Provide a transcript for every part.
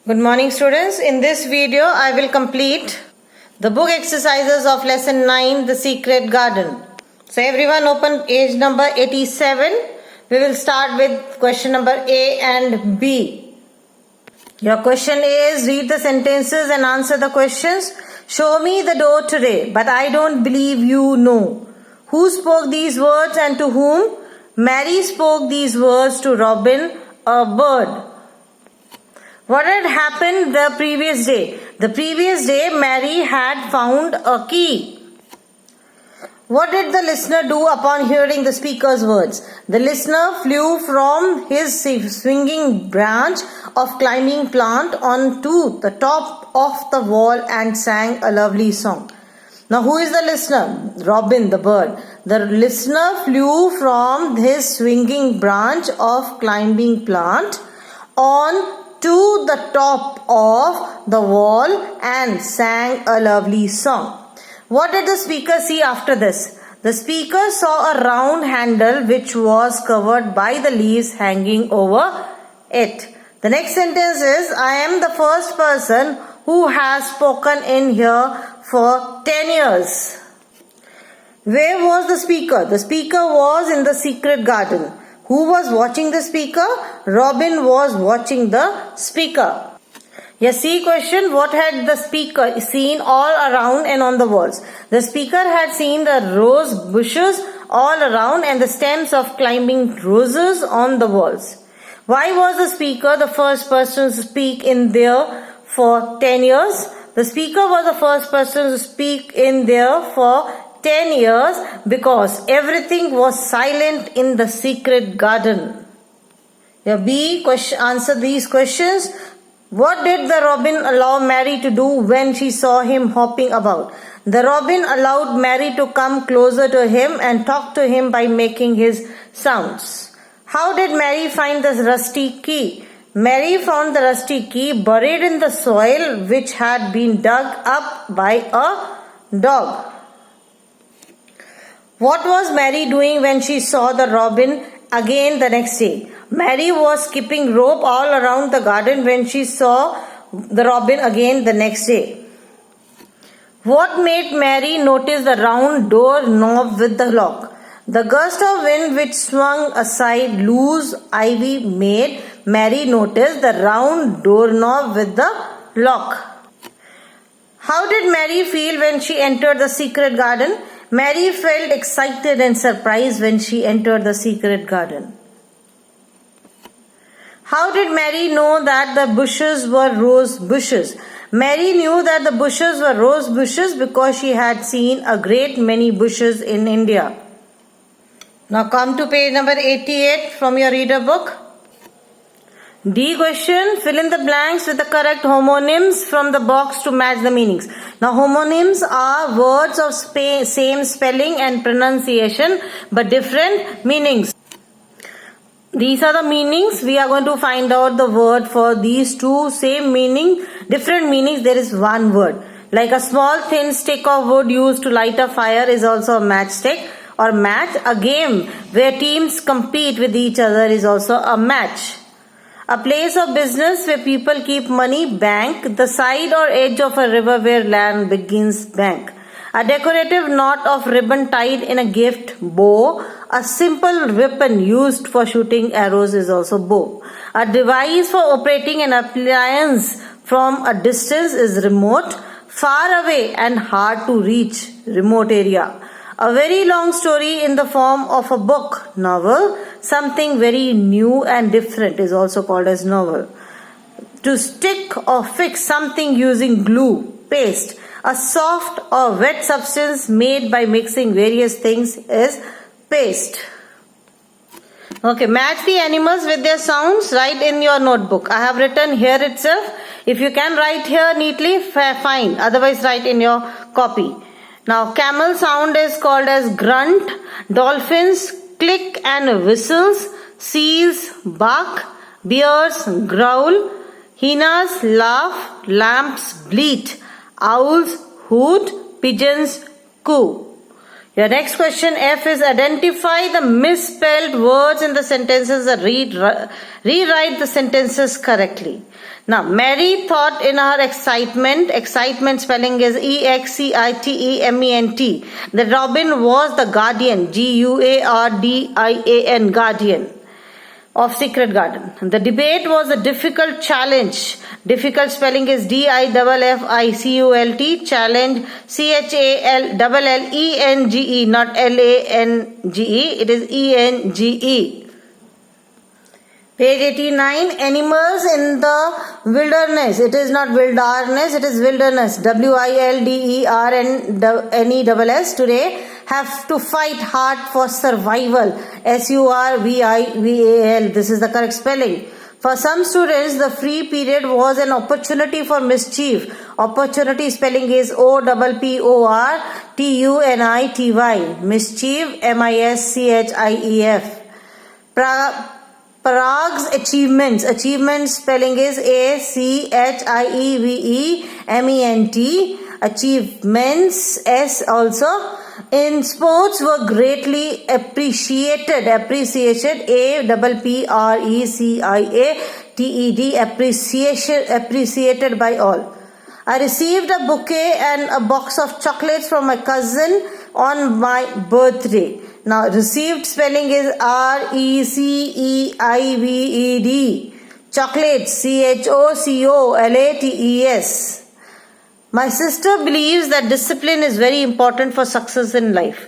Good morning students. In this video I will complete the book exercises of lesson 9 The Secret Garden. So everyone open page number 87. We will start with question number A and B. Your question is read the sentences and answer the questions. Show me the door today, but I don't believe you know. Who spoke these words and to whom? Mary spoke these words to Robin, a bird. What had happened the previous day? The previous day, Mary had found a key. What did the listener do upon hearing the speaker's words? The listener flew from his swinging branch of climbing plant onto the top of the wall and sang a lovely song. Now, who is the listener? Robin, the bird. The listener flew from his swinging branch of climbing plant on to the top of the wall and sang a lovely song. What did the speaker see after this? The speaker saw a round handle which was covered by the leaves hanging over it. The next sentence is, I am the first person who has spoken in here for 10 years. Where was the speaker? The speaker was in the secret garden. Who was watching the speaker? Robin was watching the speaker. Yes, see question. What had the speaker seen all around and on the walls? The speaker had seen the rose bushes all around and the stems of climbing roses on the walls. Why was the speaker the first person to speak in there for 10 years? The speaker was the first person to speak in there for 10 years because everything was silent in the secret garden. Yeah, B, answer these questions. What did the robin allow Mary to do when she saw him hopping about? The robin allowed Mary to come closer to him and talk to him by making his sounds. How did Mary find the rusty key? Mary found the rusty key buried in the soil which had been dug up by a dog. What was Mary doing when she saw the robin again the next day? Mary was skipping rope all around the garden when she saw the robin again the next day. What made Mary notice the round door knob with the lock? The gust of wind which swung aside loose ivy made Mary notice the round doorknob with the lock. How did Mary feel when she entered the secret garden? Mary felt excited and surprised when she entered the secret garden. How did Mary know that the bushes were rose bushes? Mary knew that the bushes were rose bushes because she had seen a great many bushes in India. Now come to page number 88 from your reader book. D question, fill in the blanks with the correct homonyms from the box to match the meanings. Now homonyms are words of same spelling and pronunciation but different meanings. These are the meanings. We are going to find out the word for these two same meaning, different meanings. There is one word. Like a small thin stick of wood used to light a fire is also a matchstick or match. A game where teams compete with each other is also a match. A place of business where people keep money, bank. The side or edge of a river where land begins, bank. A decorative knot of ribbon tied in a gift, bow. A simple weapon used for shooting arrows is also bow. A device for operating an appliance from a distance is remote. Far away and hard to reach, remote area. A very long story in the form of a book, novel. Something very new and different is also called as novel. To stick or fix something using glue, paste. A soft or wet substance made by mixing various things is paste. Okay, match the animals with their sounds. Write in your notebook. I have written here itself. If you can write here neatly, fine. Otherwise, write in your copy. Now, camel sound is called as grunt. Dolphins click and whistles. Seals bark. Bears growl. Hyenas laugh. Lambs bleat. Owls hoot. Pigeons coo. Your next question F is identify the misspelled words in the sentences and rewrite the sentences correctly. Now, Mary thought in her excitement spelling is EXCITEMENT, that Robin was the guardian, GUARDIAN, guardian of Secret Garden. The debate was a difficult challenge. Difficult spelling is DIFFICULT, challenge CHALLLENGE, not LANGE, it is ENGE. Page 89, animals in the wilderness. It is not wilderness, it is wilderness. WILDERNESS today have to fight hard for survival. SURVIVAL. This is the correct spelling. For some students, the free period was an opportunity for mischief. Opportunity spelling is OPPORTUNITY. Mischief, MISCHIEF. Parag's achievements. Achievement spelling is ACHIEVEMENT. Achievements, S also. In sports were greatly appreciated. Appreciation, APPRECIATED. Appreciated by all. I received a bouquet and a box of chocolates from my cousin on my birthday. Now, received spelling is RECEIVED. Chocolates, CHOCOLATES. My sister believes that discipline is very important for success in life.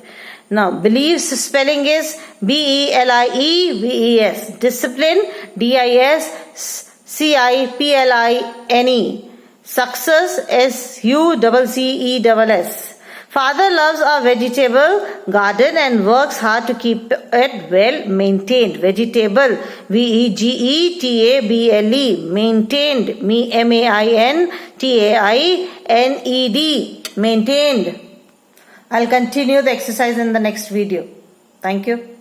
Now, believes spelling is BELIEVES. Discipline, DISCIPLINE. Success, SUCCESS. Father loves a vegetable garden and works hard to keep it well maintained. Vegetable, VEGETABLE. Maintained, MAINTAINED. Maintained. I'll continue the exercise in the next video. Thank you.